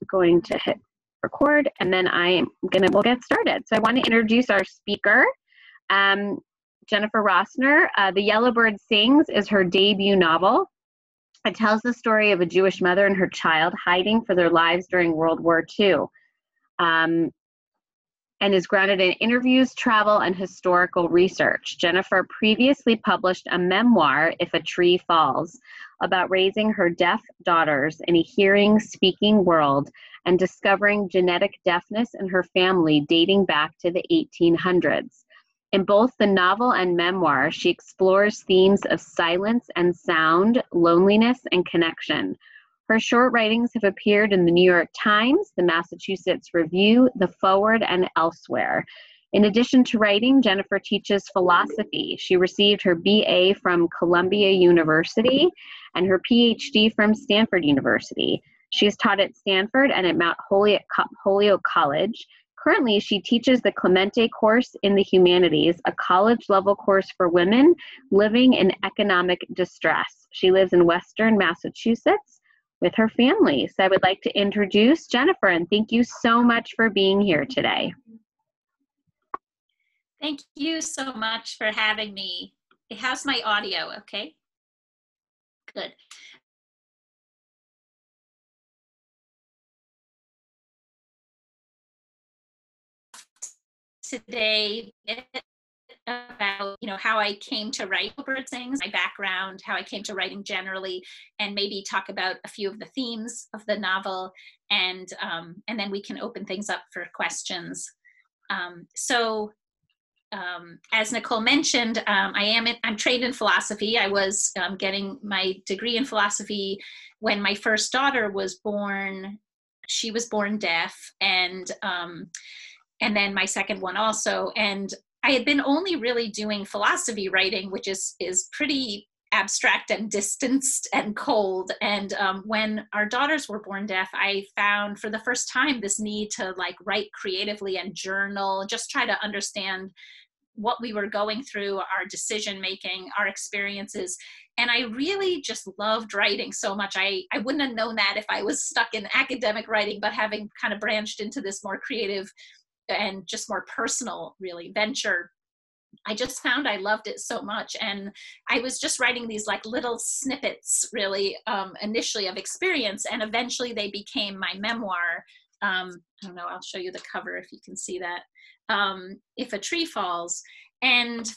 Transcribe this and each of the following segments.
going to hit record, and then we'll get started. So I want to introduce our speaker, Jennifer Rossner. The Yellowbird Sings is her debut novel. It tells the story of a Jewish mother and her child hiding for their lives during World War II, and is grounded in interviews, travel, and historical research. Jennifer previously published a memoir, If a Tree Falls, about raising her deaf daughters in a hearing, speaking world and discovering genetic deafness in her family dating back to the 1800s. In both the novel and memoir, she explores themes of silence and sound, loneliness, and connection. Her short writings have appeared in the New York Times, the Massachusetts Review, the Forward, and elsewhere. In addition to writing, Jennifer teaches philosophy. She received her BA from Columbia University and her PhD from Stanford University. She has taught at Stanford and at Mount Holyoke College. Currently, she teaches the Clemente course in the humanities, a college-level course for women living in economic distress. She lives in Western Massachusetts with her family. So I would like to introduce Jennifer, and thank you so much for being here today. Thank you so much for having me. How's my audio? Okay. Good. Today about how I came to write Bird Sings, my background, how I came to writing generally, and maybe talk about a few of the themes of the novel, and then we can open things up for questions. As Nicole mentioned, I'm trained in philosophy. I was getting my degree in philosophy when my first daughter was born. She was born deaf, and then my second one also. And I had been only really doing philosophy writing, which is pretty abstract and distanced and cold. And when our daughters were born deaf, I found for the first time this need to write creatively and journal, just try to understand what we were going through, our decision making, our experiences. And I really just loved writing so much. I wouldn't have known that if I was stuck in academic writing, but having kind of branched into this more creative and just more personal, really, venture, I just found I loved it so much. And I was just writing these little snippets, really, initially of experience, and eventually they became my memoir. I don't know, I'll show you the cover if you can see that. If a Tree Falls. And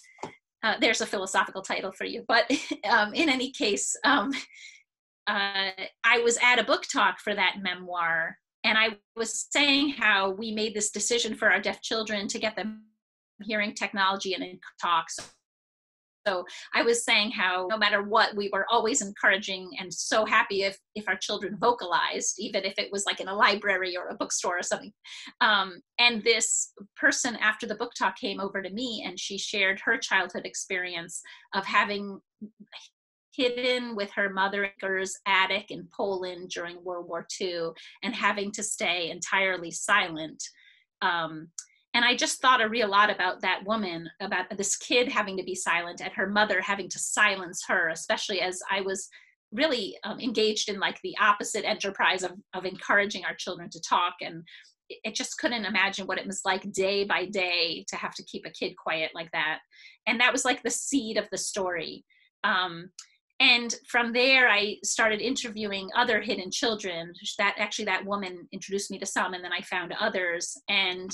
there's a philosophical title for you. But in any case, I was at a book talk for that memoir, and I was saying how we made this decision for our deaf children to get them hearing technology and in talks. So I was saying how no matter what, we were always encouraging and so happy if our children vocalized, even if it was in a library or a bookstore or something. And this person after the book talk came over to me, and she shared her childhood experience of having hidden with her mother's attic in Poland during World War II and having to stay entirely silent. And I just thought a real lot about that woman, about this kid having to be silent and her mother having to silence her, especially as I was really engaged in the opposite enterprise of encouraging our children to talk. And I just couldn't imagine what it was like day by day to have to keep a kid quiet like that. And that was the seed of the story. And from there, I started interviewing other hidden children. That woman introduced me to some, and then I found others. And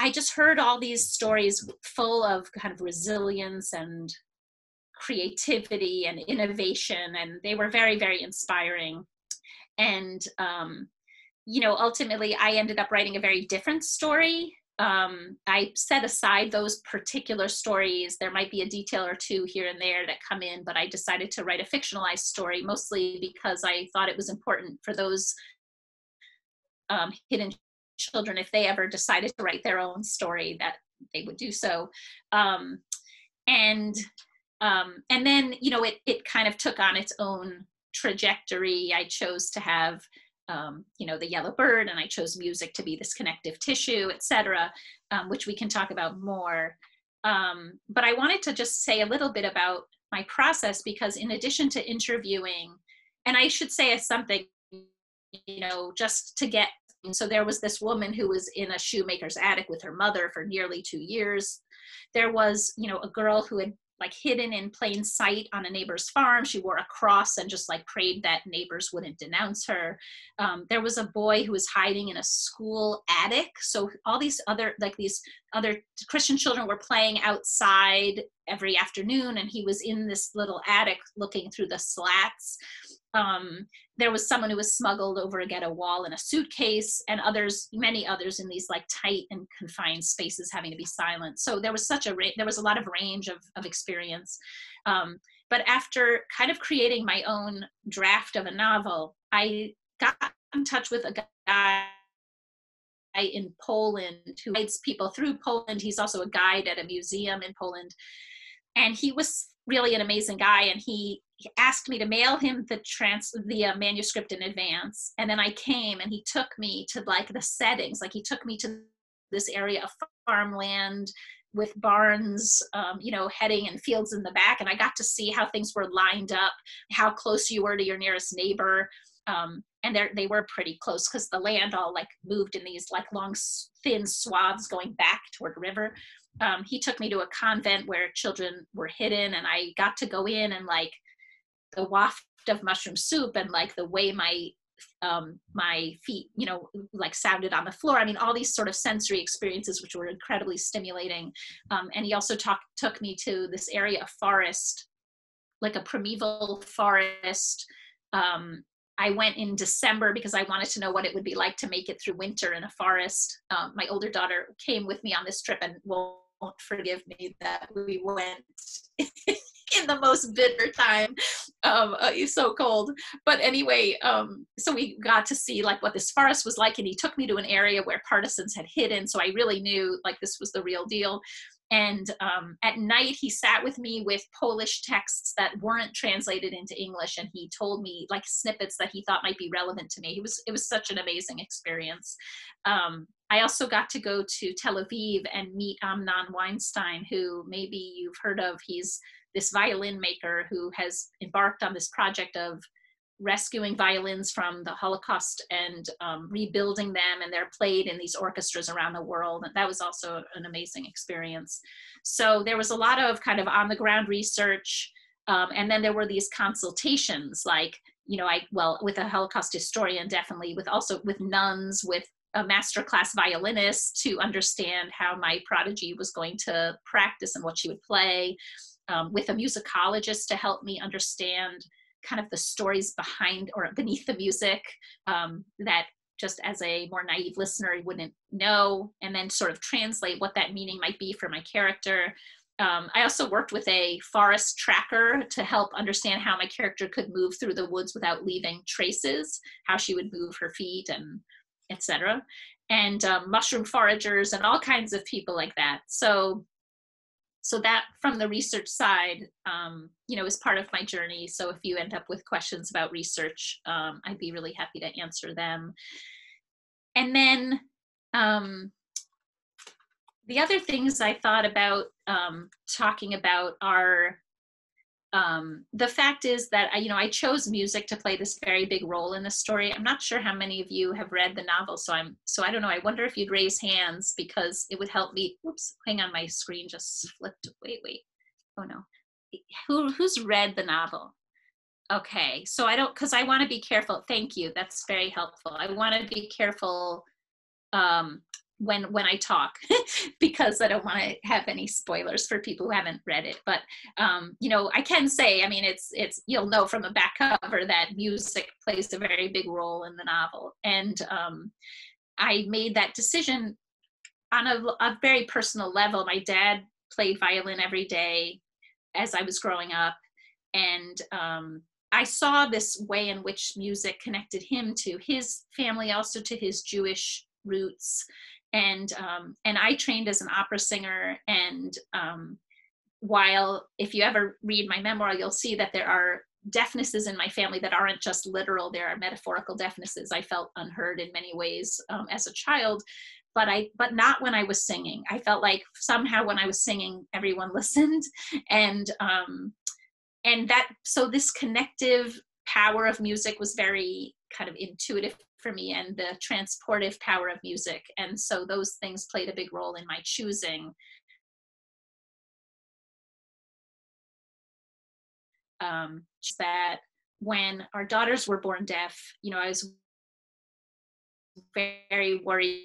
I just heard all these stories full of kind of resilience and creativity and innovation, and they were very, very inspiring. And, ultimately, I ended up writing a very different story. I set aside those particular stories. There might be a detail or two here and there that come in, but I decided to write a fictionalized story, mostly because I thought it was important for those hidden children, if they ever decided to write their own story, that they would do so. And then, it kind of took on its own trajectory. I chose to have the yellow bird, and I chose music to be this connective tissue, etc., which we can talk about more. But I wanted to just say a little bit about my process, because in addition to interviewing, and I should say something just to get. And so there was this woman who was in a shoemaker's attic with her mother for nearly 2 years. There was, a girl who had like hidden in plain sight on a neighbor's farm. She wore a cross and just like prayed that neighbors wouldn't denounce her. There was a boy who was hiding in a school attic. So all these other Christian children were playing outside every afternoon, and he was in this little attic looking through the slats. There was someone who was smuggled over a ghetto wall in a suitcase, and many others in these like tight and confined spaces having to be silent. So there was a lot of range of experience. But after kind of creating my own draft of a novel, I got in touch with a guy in Poland who guides people through Poland. He's also a guide at a museum in Poland. And he was really an amazing guy. And he asked me to mail him the manuscript in advance. And then I came and he took me to like the settings. Like he took me to this area of farmland with barns, heading and fields in the back. And I got to see how things were lined up, how close you were to your nearest neighbor. And they were pretty close because the land all like moved in these like long, thin swaths going back toward the river. He took me to a convent where children were hidden, and I got to go in, and like the waft of mushroom soup and like the way my feet, like sounded on the floor. I mean, all these sort of sensory experiences, which were incredibly stimulating. And he also took me to this area of forest, like a primeval forest. I went in December because I wanted to know what it would be like to make it through winter in a forest. My older daughter came with me on this trip and won't forgive me that we went in the most bitter time. It's so cold. But anyway, so we got to see like what this forest was like, and he took me to an area where partisans had hidden. So I really knew like this was the real deal. And at night, he sat with me with Polish texts that weren't translated into English, and he told me like snippets that he thought might be relevant to me. It was such an amazing experience. I also got to go to Tel Aviv and meet Amnon Weinstein, who maybe you've heard of. He's this violin maker who has embarked on this project of rescuing violins from the Holocaust and rebuilding them, and they're played in these orchestras around the world. And that was also an amazing experience. So there was a lot of kind of on the ground research. And then there were these consultations, like, with a Holocaust historian, definitely, with nuns, with a masterclass violinist to understand how my prodigy was going to practice and what she would play, with a musicologist to help me understand kind of the stories behind or beneath the music, that just as a more naive listener wouldn't know, and then sort of translate what that meaning might be for my character. I also worked with a forest tracker to help understand how my character could move through the woods without leaving traces, how she would move her feet, and etc. And mushroom foragers and all kinds of people like that. So that from the research side, is part of my journey. So if you end up with questions about research, I'd be really happy to answer them. And then the other things I thought about talking about are, the fact is that I chose music to play this very big role in the story. I'm not sure how many of you have read the novel, so I don't know. I wonder if you'd raise hands, because it would help me. Oops, hang on, my screen just flipped. Wait. Oh no, who's read the novel? Okay, so because I want to be careful. Thank you, that's very helpful. I want to be careful when I talk because I don't want to have any spoilers for people who haven't read it. But I can say, it's you'll know from the back cover that music plays a very big role in the novel, and I made that decision on a very personal level. My dad played violin every day as I was growing up, and I saw this way in which music connected him to his family, also to his Jewish roots. And I trained as an opera singer, and while if you ever read my memoir, you'll see that there are deafnesses in my family that aren't just literal, there are metaphorical deafnesses. I felt unheard in many ways as a child, but not when I was singing. I felt like somehow when I was singing, everyone listened, and so this connective power of music was very kind of intuitive for me, and the transportive power of music. And so those things played a big role in my choosing. That when our daughters were born deaf, I was very worried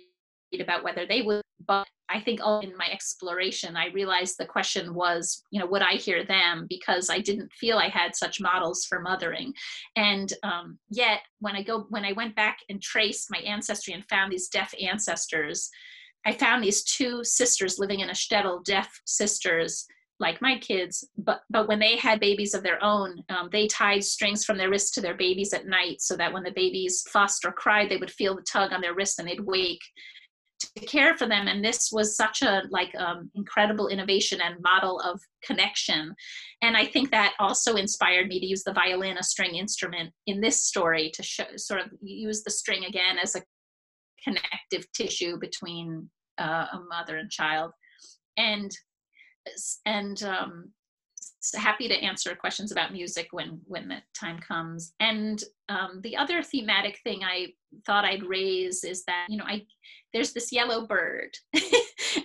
about whether they would, but I think in my exploration, I realized the question was, would I hear them? Because I didn't feel I had such models for mothering. And yet when I went back and traced my ancestry and found these deaf ancestors, I found these two sisters living in a shtetl, deaf sisters, like my kids, but when they had babies of their own, they tied strings from their wrists to their babies at night, so that when the babies fussed or cried, they would feel the tug on their wrist and they'd wake to care for them. And this was such a incredible innovation and model of connection. And I think that also inspired me to use the violin, a string instrument, in this story, to sort of use the string again as a connective tissue between a mother and child. And happy to answer questions about music when the time comes. And the other thematic thing I thought I'd raise is that, there's this yellow bird.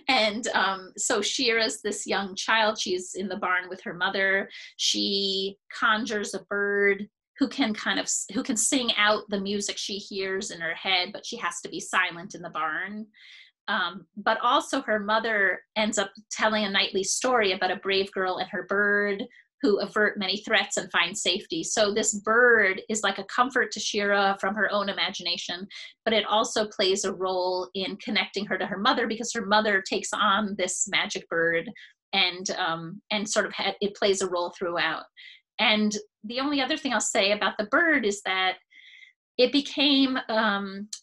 And so Shira's this young child. She's in the barn with her mother. She conjures a bird who can sing out the music she hears in her head, but she has to be silent in the barn. But also her mother ends up telling a nightly story about a brave girl and her bird who avert many threats and find safety. So this bird is like a comfort to Shira from her own imagination, but it also plays a role in connecting her to her mother, because her mother takes on this magic bird, and sort of it plays a role throughout. And the only other thing I'll say about the bird is that it became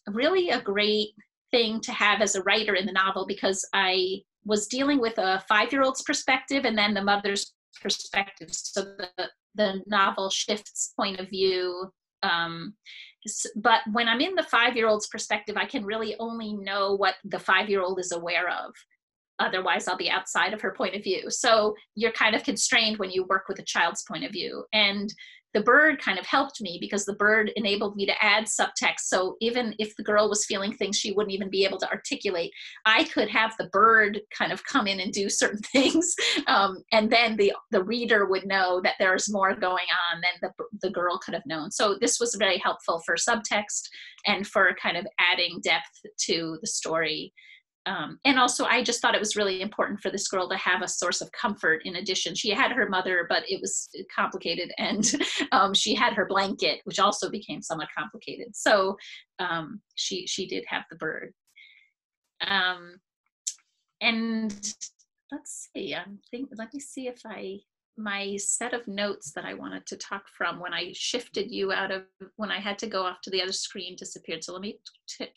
really a great thing to have as a writer in the novel, because I was dealing with a 5-year-old's perspective and then the mother's perspective. So the novel shifts point of view. But when I'm in the 5-year-old's perspective, I can really only know what the 5-year-old is aware of. Otherwise, I'll be outside of her point of view. So you're kind of constrained when you work with a child's point of view. And the bird kind of helped me, because the bird enabled me to add subtext. So even if the girl was feeling things she wouldn't even be able to articulate, I could have the bird kind of come in and do certain things. And then the reader would know that there's more going on than the girl could have known. So this was very helpful for subtext and for kind of adding depth to the story. And also, I just thought it was really important for this girl to have a source of comfort. In addition, she had her mother, but it was complicated, and she had her blanket, which also became somewhat complicated. So she did have the bird. And let's see, let me see if my set of notes that I wanted to talk from when I shifted you when I had to go off to the other screen disappeared. So let me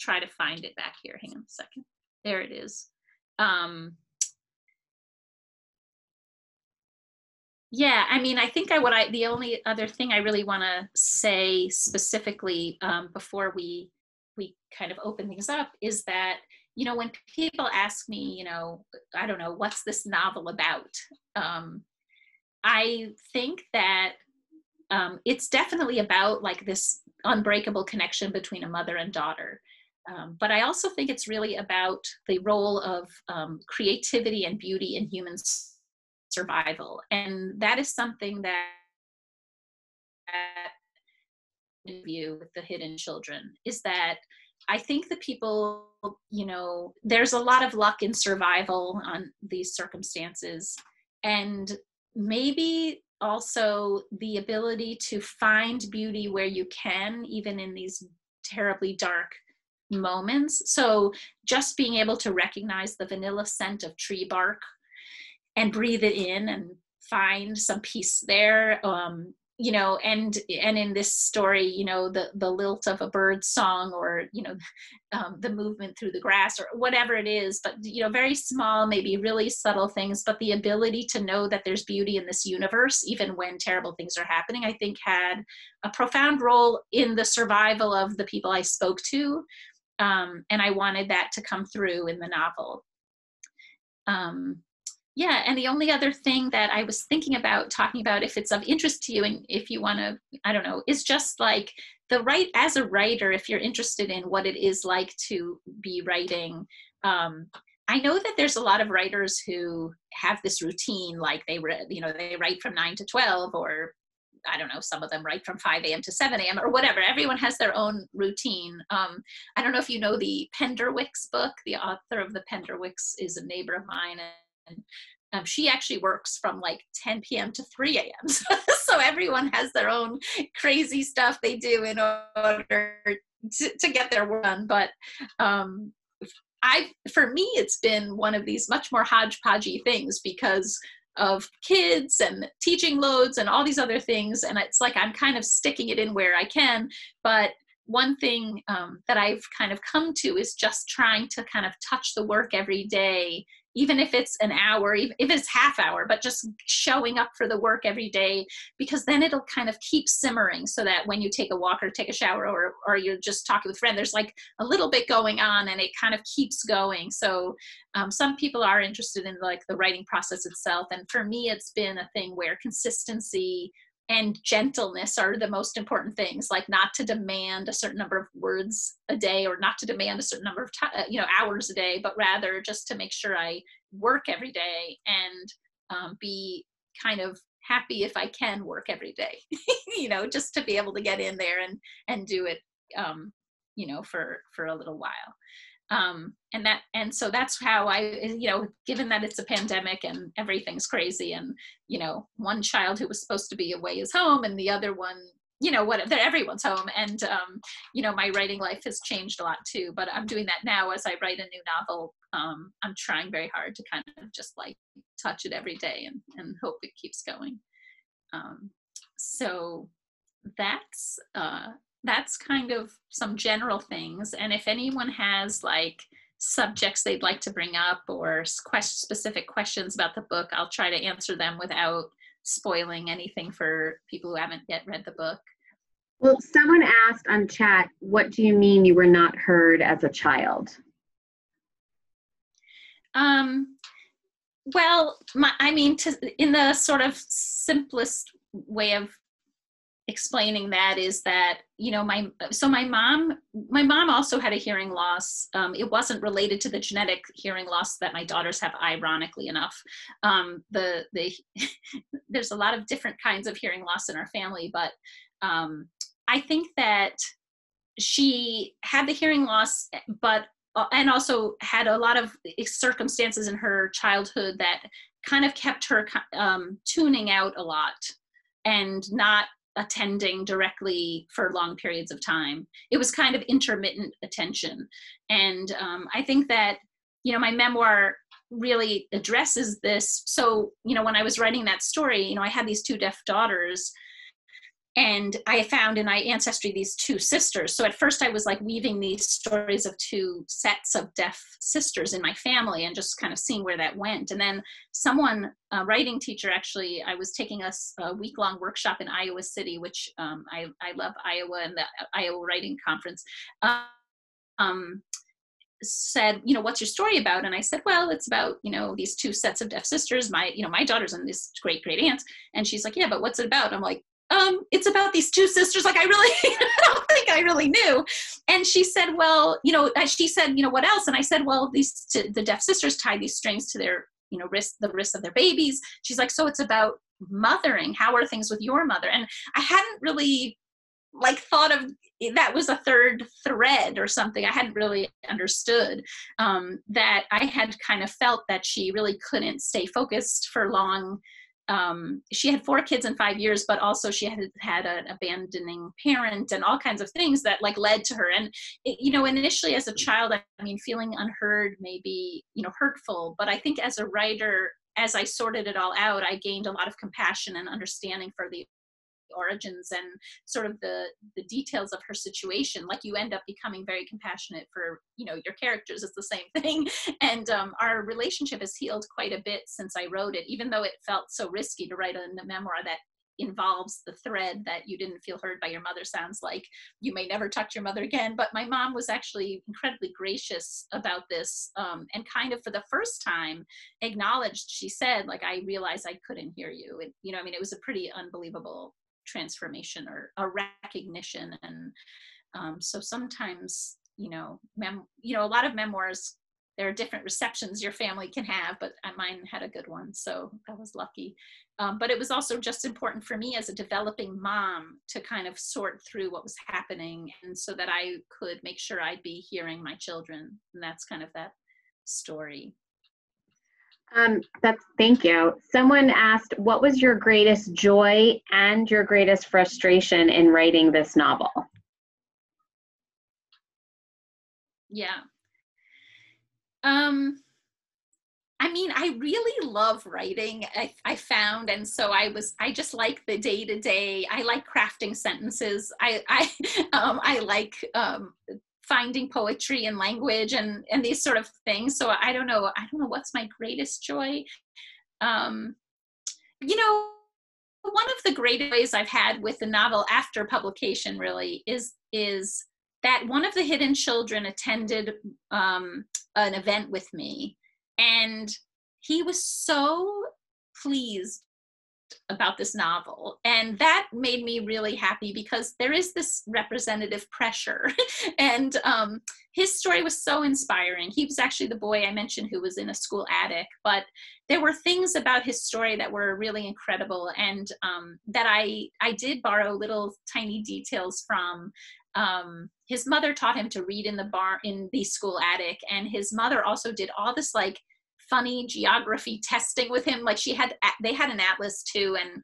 try to find it back here. Hang on a second. There it is. Yeah, I mean, I think the only other thing I really want to say specifically before we kind of open things up is that, when people ask me, I don't know, what's this novel about? I think that it's definitely about like this unbreakable connection between a mother and daughter. But I also think it's really about the role of creativity and beauty in human survival. And that is something that view with the hidden children is that I think that people, there's a lot of luck in survival on these circumstances. And maybe also the ability to find beauty where you can, even in these terribly dark moments. So just being able to recognize the vanilla scent of tree bark and breathe it in and find some peace there, and in this story, the lilt of a bird's song, or the movement through the grass, or whatever it is, but very small, maybe really subtle things, but the ability to know that there's beauty in this universe even when terrible things are happening, I think had a profound role in the survival of the people I spoke to. And I wanted that to come through in the novel. Yeah, and the only other thing that I was thinking about talking about, if it's of interest to you and if you want to, I don't know, is just like as a writer, if you're interested in what it is like to be writing, I know that there's a lot of writers who have this routine, like they write from 9 to 12, or I don't know, some of them write from 5 a.m. to 7 a.m. or whatever. Everyone has their own routine. I don't know if you know the Penderwicks book. The author of the Penderwicks is a neighbor of mine, and she actually works from like 10 p.m. to 3 a.m. So everyone has their own crazy stuff they do in order to get their work done. But for me, it's been one of these much more hodgepodgey things because of kids and teaching loads and all these other things. And it's like I'm kind of sticking it in where I can. But one thing that I've kind of come to is just trying to kind of touch the work every day, even if it's an hour, even if it's half hour, but just showing up for the work every day, because then it'll kind of keep simmering so that when you take a walk or take a shower or you're just talking with a friend, there's like a little bit going on and it kind of keeps going. So some people are interested in like the writing process itself. And for me, it's been a thing where consistency and gentleness are the most important things, like not to demand a certain number of words a day or not to demand a certain number of hours a day, but rather just to make sure I work every day and be kind of happy if I can work every day, just to be able to get in there and do it, for a little while. And so that's how I, given that it's a pandemic and everything's crazy and, one child who was supposed to be away is home and the other one, everyone's home. And, my writing life has changed a lot too, but I'm doing that now as I write a new novel. I'm trying very hard to kind of just like touch it every day and hope it keeps going. So that's kind of some general things. And if anyone has like subjects they'd like to bring up or specific questions about the book, I'll try to answer them without spoiling anything for people who haven't yet read the book. Well, someone asked on chat, what do you mean you were not heard as a child? Well, in the sort of simplest way of explaining that is that, my mom also had a hearing loss. It wasn't related to the genetic hearing loss that my daughters have, ironically enough. There's a lot of different kinds of hearing loss in our family, but I think that she had the hearing loss, and also had a lot of circumstances in her childhood that kind of kept her tuning out a lot and not attending directly for long periods of time. It was kind of intermittent attention. And I think that, my memoir really addresses this. So, when I was writing that story, I had these two deaf daughters, and I found in my ancestry these two sisters. So at first I was like weaving these stories of two sets of deaf sisters in my family and just kind of seeing where that went. And then a writing teacher, actually, I was taking a week-long workshop in Iowa City, which I love Iowa and the Iowa Writing Conference, said, what's your story about? And I said, well, it's about, these two sets of deaf sisters, my daughters and this great aunts. And she's like, yeah, but what's it about? I'm like, it's about these two sisters. Like, I don't think I really knew. And she said, well, what else? And I said, well, the deaf sisters tie these strings to their, the wrists of their babies. She's like, so it's about mothering. How are things with your mother? And I hadn't really thought of that was a third thread or something. I hadn't really understood that I had kind of felt that she really couldn't stay focused for long. She had 4 kids in 5 years, but also she had an abandoning parent and all kinds of things that led to her. And, initially as a child, feeling unheard may be, hurtful, but I think as a writer, as I sorted it all out, I gained a lot of compassion and understanding for the origins and sort of the details of her situation. You end up becoming very compassionate for your characters. It's the same thing. And our relationship has healed quite a bit since I wrote it, even though it felt so risky to write a memoir that involves the thread that you didn't feel heard by your mother. Sounds like you may never touch your mother again. But my mom was actually incredibly gracious about this, and kind of for the first time acknowledged, she said, I realized I couldn't hear you. It was a pretty unbelievable transformation or a recognition. And so sometimes, a lot of memoirs, there are different receptions your family can have, but mine had a good one, so I was lucky. But it was also just important for me as a developing mom to kind of sort through what was happening, and so that I could make sure I'd be hearing my children. And that's kind of that story. Thank you. Someone asked, what was your greatest joy and your greatest frustration in writing this novel? Yeah. I really love writing, I found. And so I just like the day to day. I like crafting sentences. I like, finding poetry and language and these sort of things. So I don't know what's my greatest joy. One of the great joys I've had with the novel after publication really is that one of the hidden children attended an event with me, and he was so pleased about this novel. And that made me really happy, because there is this representative pressure. And his story was so inspiring. He was actually the boy I mentioned who was in a school attic, but there were things about his story that were really incredible, and that I did borrow little tiny details from. His mother taught him to read in the school attic, and his mother also did all this like funny geography testing with him. Like they had an atlas too, and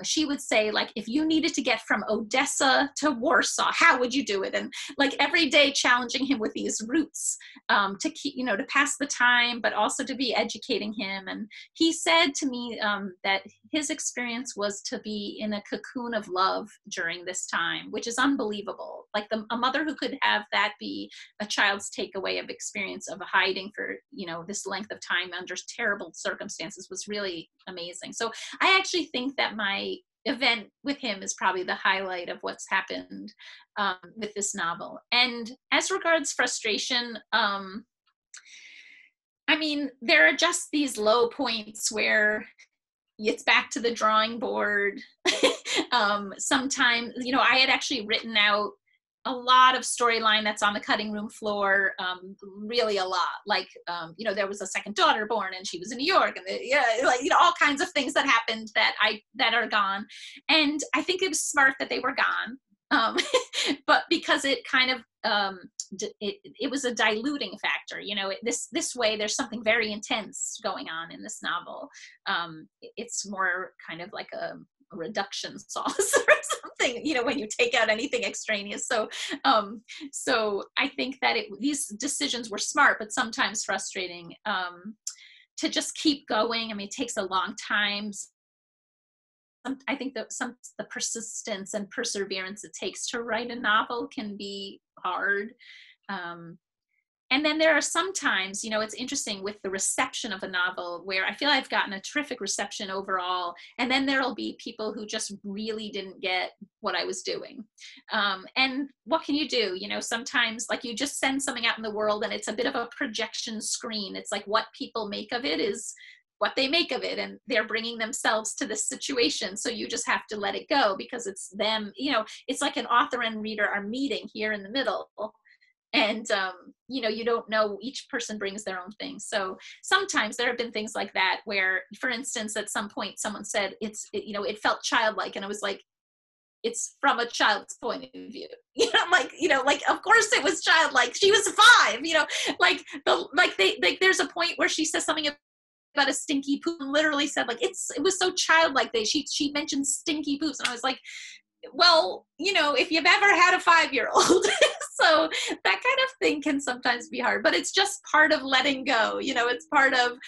she would say, like, if you needed to get from Odessa to Warsaw, how would you do it? And like every day challenging him with these routes to keep, to pass the time, but also to be educating him. And he said to me that his experience was to be in a cocoon of love during this time, which is unbelievable. Like a mother who could have that be a child's takeaway of experience of hiding for, this length of time under terrible circumstances was really amazing. So I actually think that my event with him is probably the highlight of what's happened with this novel. And as regards frustration, there are just these low points where it's back to the drawing board. Sometimes, I had actually written out a lot of storyline that's on the cutting room floor, really a lot. Like, there was a second daughter born, and she was in New York, and all kinds of things that happened that are gone. And I think it was smart that they were gone, but because it kind of it was a diluting factor. This way, there's something very intense going on in this novel. It's more kind of like a reduction sauce or something, when you take out anything extraneous. So I think that these decisions were smart, but sometimes frustrating, to just keep going. It takes a long time. I think that the persistence and perseverance it takes to write a novel can be hard. And then there are some times, it's interesting with the reception of a novel where I feel I've gotten a terrific reception overall. And then there'll be people who just really didn't get what I was doing. And what can you do? Sometimes like you just send something out in the world and it's a bit of a projection screen. It's like what people make of it is what they make of it, and they're bringing themselves to this situation. So you just have to let it go because it's them. It's like an author and reader are meeting here in the middle. And, you don't know, each person brings their own thing. So sometimes there have been things like that where, for instance, at some point someone said it felt childlike. And I was like, it's from a child's point of view, of course it was childlike. She was 5, there's a point where she says something about a stinky poop, and literally said like, it was so childlike. She mentioned stinky poops. And I was like, well, if you've ever had a 5-year-old, so that kind of thing can sometimes be hard, but it's just part of letting go. It's part of,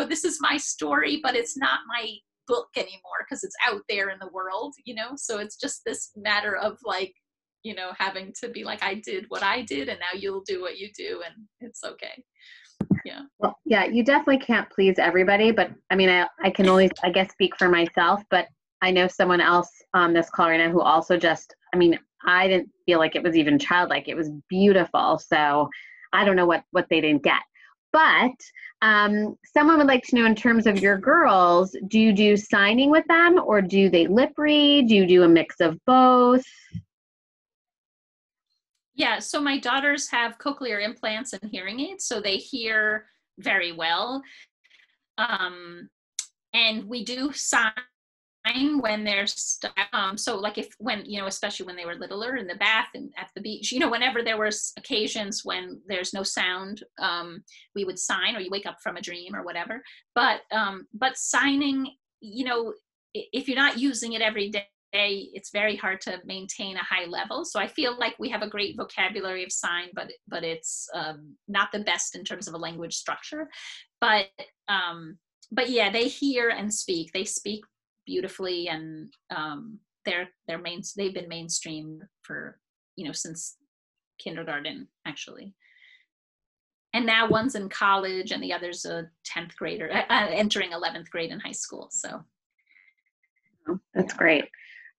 this is my story, but it's not my book anymore because it's out there in the world, so it's just this matter of like, having to be like, I did what I did and now you'll do what you do, and it's okay. Yeah. Well, yeah, you definitely can't please everybody, but I can only, I guess, speak for myself, but I know someone else on this call right now who also I didn't feel like it was even childlike. It was beautiful. So I don't know what they didn't get. But someone would like to know, in terms of your girls, do you do signing with them, or do they lip read? Do you do a mix of both? Yeah, so my daughters have cochlear implants and hearing aids, so they hear very well. And we do sign when they're so like if when especially when they were littler in the bath and at the beach, whenever there was occasions when there's no sound, we would sign, or you wake up from a dream or whatever. But signing, if you're not using it every day, it's very hard to maintain a high level. So I feel like we have a great vocabulary of sign, but it's not the best in terms of a language structure. But yeah, they hear and speak. They speak beautifully, and they've been mainstream for since kindergarten, actually. And now one's in college, and the other's a 10th grader entering 11th grade in high school. So that's great.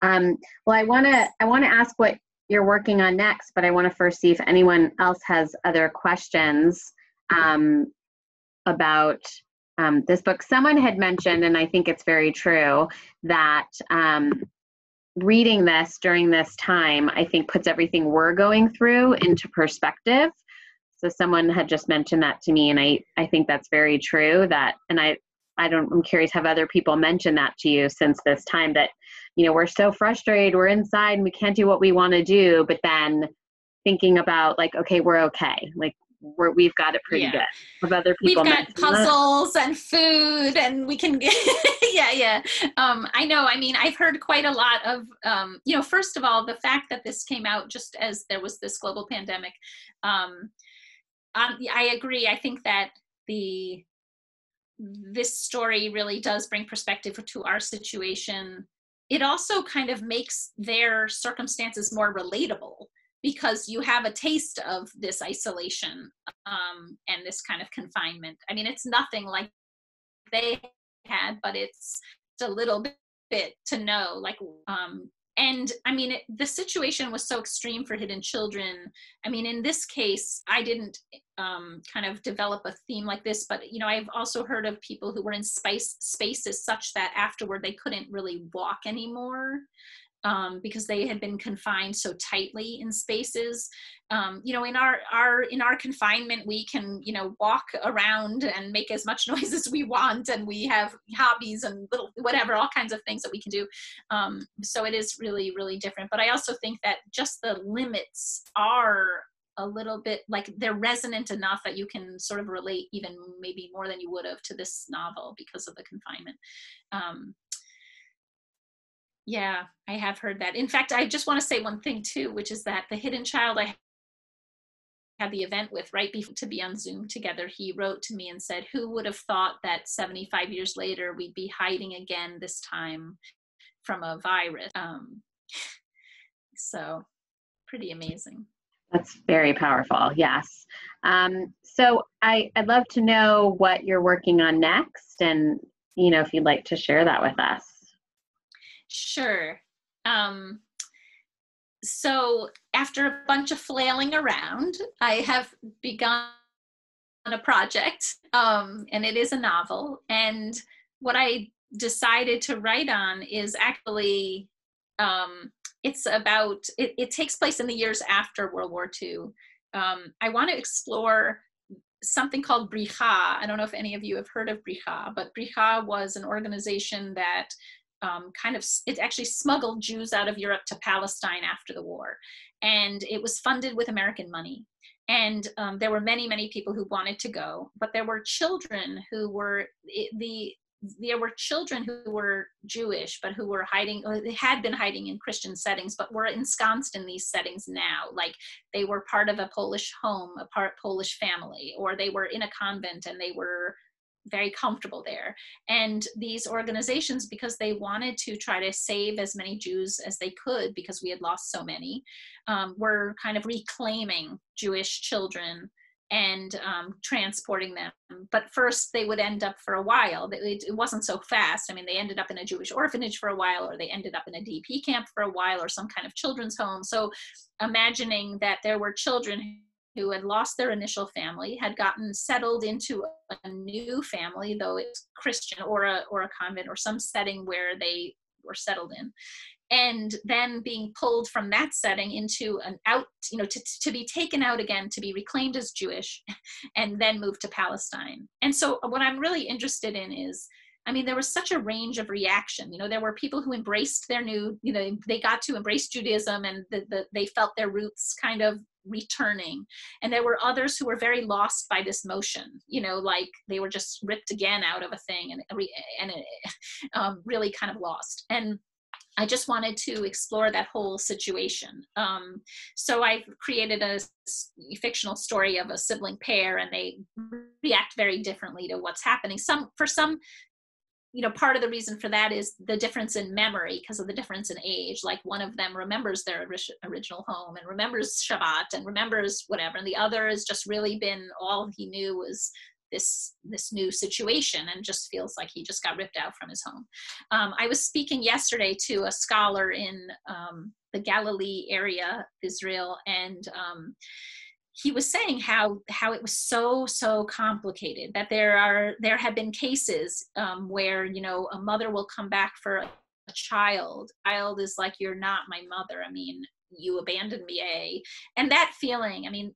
Well, I want to ask what you're working on next, but I want to first see if anyone else has other questions about this book. Someone had mentioned, and I think it's very true, that reading this during this time, I think, puts everything we're going through into perspective. So someone had just mentioned that to me, and I think that's very true. I'm curious, have other people mentioned that to you since this time, that, we're so frustrated, we're inside and we can't do what we want to do, but then thinking about, like, okay, we're okay. Like, we've got it pretty good. Have other people we've got puzzles and food, and we can yeah. I know. I mean, I've heard quite a lot of, first of all, the fact that this came out just as there was this global pandemic. I agree. I think that this story really does bring perspective to our situation. It also kind of makes their circumstances more relatable, because you have a taste of this isolation and this kind of confinement. I mean, it's nothing like they had, but it's a little bit to know, like, and I mean, the situation was so extreme for hidden children. I mean, in this case, I didn't kind of develop a theme like this, but, I've also heard of people who were in spaces such that afterward they couldn't really walk anymore. Because they had been confined so tightly in spaces. In our confinement, we can, walk around and make as much noise as we want, and we have hobbies and little whatever, all kinds of things that we can do. So it is really, really different. But I also think that just the limits are a little bit, like, they're resonant enough that you can sort of relate even maybe more than you would have to this novel because of the confinement. Yeah, I have heard that. In fact, I just want to say one thing too, which is that the hidden child I had the event with right before to be on Zoom together, he wrote to me and said, who would have thought that 75 years later we'd be hiding again, this time from a virus. So pretty amazing. That's very powerful. Yes. So I'd love to know what you're working on next, and, if you'd like to share that with us. Sure. So after a bunch of flailing around, I have begun a project, and it is a novel. And what I decided to write on is actually, it's about, it takes place in the years after World War II. I want to explore something called Bricha. I don't know if any of you have heard of Bricha, but Bricha was an organization that it actually smuggled Jews out of Europe to Palestine after the war. And it was funded with American money. And there were many, many people who wanted to go, but there were children who were, Jewish, but who were hiding, or they had been hiding in Christian settings, but were ensconced in these settings now. Like, they were part of a Polish home, Polish family, or they were in a convent and they were very comfortable there. And these organizations, because they wanted to try to save as many Jews as they could, because we had lost so many, were kind of reclaiming Jewish children and transporting them. But first they would end up for a while. It wasn't so fast. I mean, they ended up in a Jewish orphanage for a while, or they ended up in a DP camp for a while, or some kind of children's home. So imagining that there were children who had lost their initial family, had gotten settled into a new family, though it's Christian or a convent or some setting where they were settled in, and then being pulled from that setting into an out, to be taken out again, to be reclaimed as Jewish, and then moved to Palestine. And so what I'm really interested in is, I mean, there was such a range of reaction. There were people who embraced their new, they got to embrace Judaism, and they felt their roots kind of returning. And there were others who were very lost by this motion, like they were just ripped again out of a thing, and really kind of lost. And I just wanted to explore that whole situation. So I created a fictional story of a sibling pair, and they react very differently to what's happening. For some, part of the reason for that is the difference in memory because of the difference in age. Like one of them remembers their original home and remembers Shabbat and remembers whatever, and the other has just really been, all he knew was this new situation, and just feels like he just got ripped out from his home. I was speaking yesterday to a scholar in the Galilee area of Israel, and he was saying how it was so complicated, that there have been cases where a mother will come back for a child is like, you're not my mother, I mean, you abandoned me, and that feeling, I mean,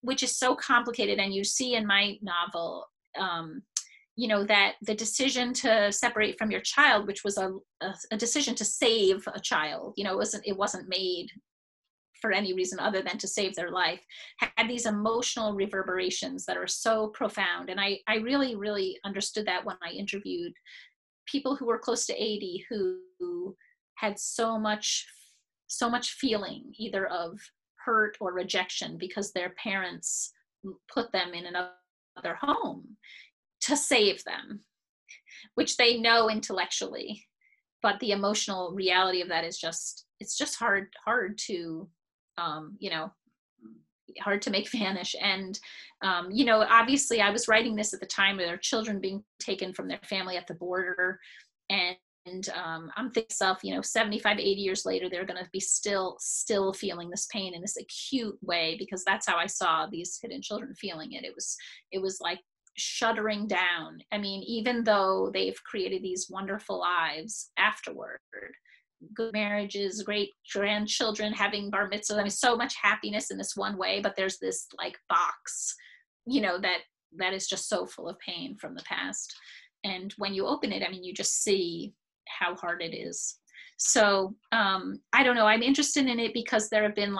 which is so complicated. And you see in my novel, that the decision to separate from your child, which was a decision to save a child, it wasn't made for any reason other than to save their life, had these emotional reverberations that are so profound. And I really, really understood that when I interviewed people who were close to 80 who had so much feeling, either of hurt or rejection, because their parents put them in another home to save them, which they know intellectually, but the emotional reality of that is it's just hard to hard to make vanish. And obviously I was writing this at the time of their children being taken from their family at the border, and I'm thinking to myself, 75, 80 years later, they're going to be still feeling this pain in this acute way, because that's how I saw these hidden children feeling it. It was like shuddering down. I mean, even though they've created these wonderful lives afterward, good marriages, great grandchildren, having bar mitzvahs, I mean, so much happiness in this one way, but there's this like box, that is just so full of pain from the past. And when you open it, I mean, you just see how hard it is. So I don't know, I'm interested in it because there have been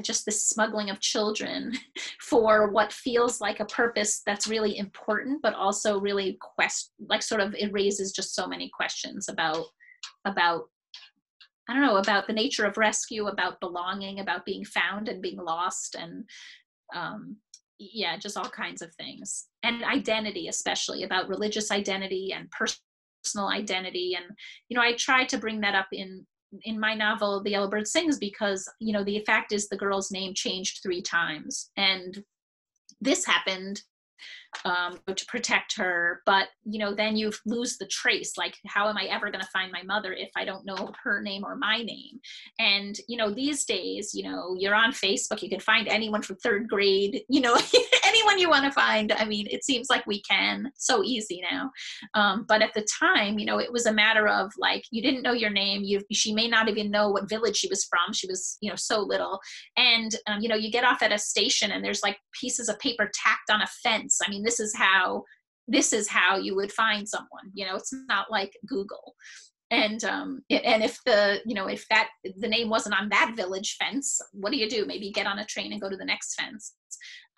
just this smuggling of children for what feels like a purpose that's really important, but also really it raises just so many questions about I don't know, about the nature of rescue, about belonging, about being found and being lost, and just all kinds of things. And identity, especially about religious identity and personal identity. And, I try to bring that up in my novel, The Yellow Bird Sings, because, the fact is the girl's name changed 3 times. And this happened to protect her, but then you lose the trace. Like, how am I ever going to find my mother if I don't know her name or my name? And these days, you're on Facebook, you can find anyone from 3rd grade, anyone you want to find. I mean, it seems like we can, so easy now, but at the time, it was a matter of like, you didn't know your name, she may not even know what village she was from, she was so little. And you get off at a station and there's like pieces of paper tacked on a fence. I mean, this is how you would find someone. It's not like Google. And if the name wasn't on that village fence, what do? Maybe get on a train and go to the next fence.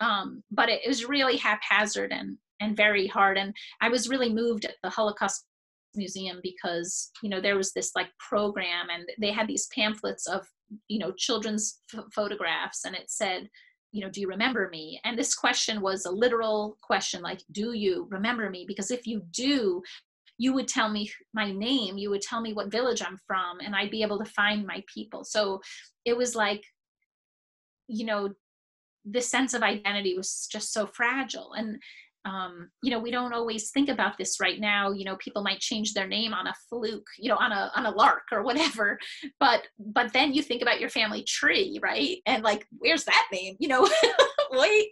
But it was really haphazard and very hard. And I was really moved at the Holocaust Museum because there was this like program, and they had these pamphlets of children's photographs, and it said, do you remember me? And this question was a literal question, like, do you remember me? Because if you do, you would tell me my name, you would tell me what village I'm from, and I'd be able to find my people. So it was like, this sense of identity was just so fragile. And we don't always think about this right now. People might change their name on a fluke, on a lark or whatever. But then you think about your family tree, right? And like, where's that name? Wait.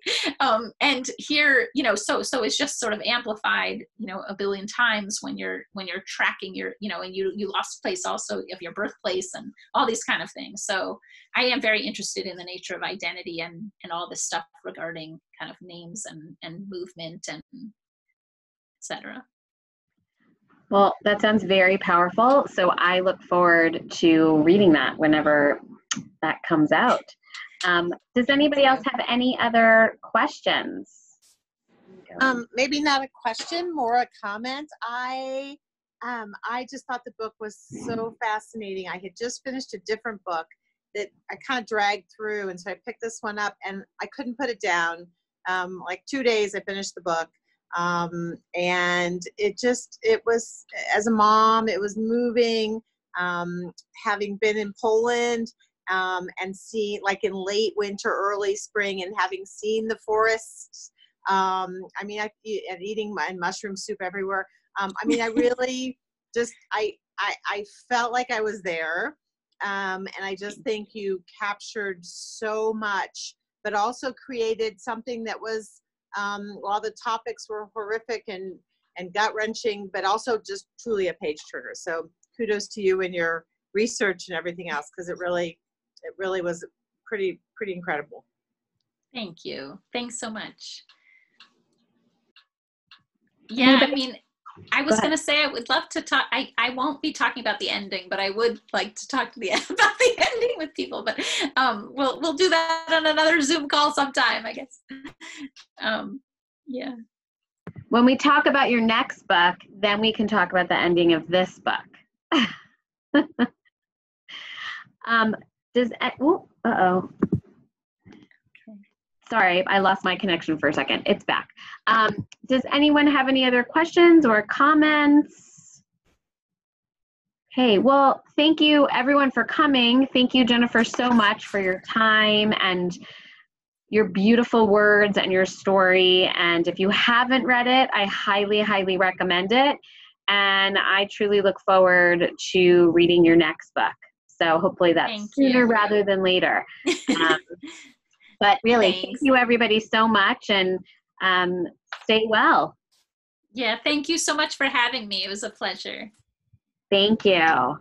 And here, so it's just sort of amplified, a billion times when you're tracking your, and you lost place also of your birthplace and all these kind of things. So I am very interested in the nature of identity and all this stuff regarding kind of names and movement and etc. Well, that sounds very powerful. So I look forward to reading that whenever that comes out. Does anybody else have any other questions? Maybe not a question, more a comment. I just thought the book was so fascinating. I had just finished a different book that I kind of dragged through, and so I picked this one up, and I couldn't put it down. Like 2 days, I finished the book, and it was, as a mom, it was moving. Having been in Poland, and seeing, like, in late winter, early spring, and having seen the forests. And eating mushroom soup everywhere. I really just, I felt like I was there. And I just think you captured so much, but also created something that was, while the topics were horrific and gut-wrenching, but also just truly a page turner. So kudos to you and your research and everything else, because it really was pretty incredible. Thank you. Thanks so much. Yeah, I was going to say I would love to talk. I won't be talking about the ending, but I would like to talk about the ending with people. But we'll do that on another Zoom call sometime, I guess. Yeah. When we talk about your next book, then we can talk about the ending of this book. Sorry, I lost my connection for a second. It's back. Does anyone have any other questions or comments? Okay, well, thank you everyone for coming. Thank you, Jennifer, so much for your time and your beautiful words and your story. And if you haven't read it, I highly, highly recommend it. And I truly look forward to reading your next book. So hopefully that's sooner rather than later. But really, thank you everybody so much, and stay well. Yeah, thank you so much for having me. It was a pleasure. Thank you.